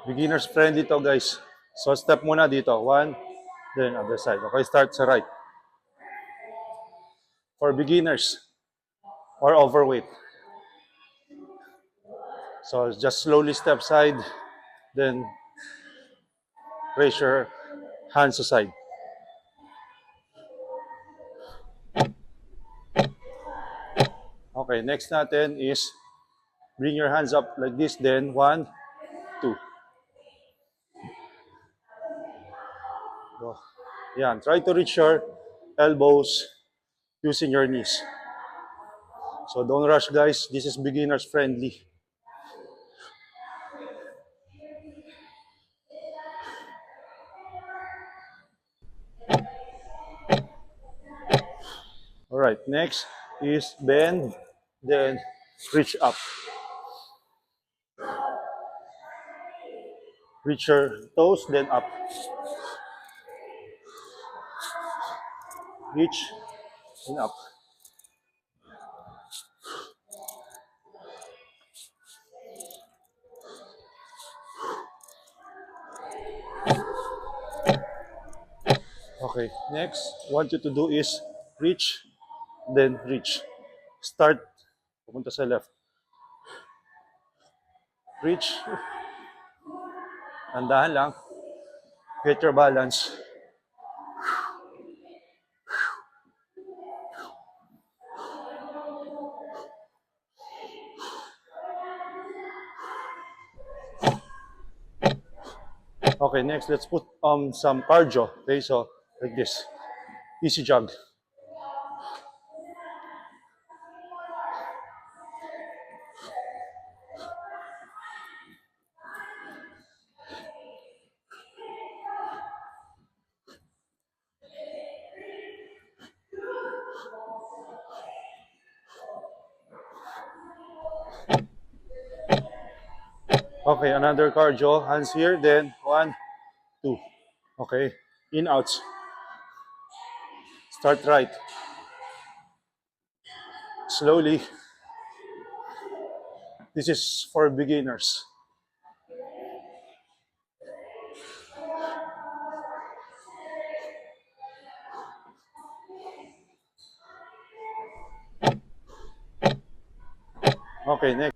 Beginners friendly to guys. So step muna dito. One, then other side. Okay, start sa right. For beginners or overweight. So just slowly step side, then raise your hands aside. Okay, next natin is bring your hands up like this, then one, two. Go. Yan, try to reach your elbows using your knees. So don't rush guys, this is beginners friendly. All right, next is bend, then reach up. Reach your toes, then up. Reach and up. Okay, next, what you to do is reach, then reach. Start, pupunta sa left. Reach, andahan lang. Get your balance. Okay, next, let's put some cardio. Okay, so like this. Easy jog. Okay, another cardio. Hands here, then one, two. Okay, in, outs. Start right. Slowly. This is for beginners. Okay, next.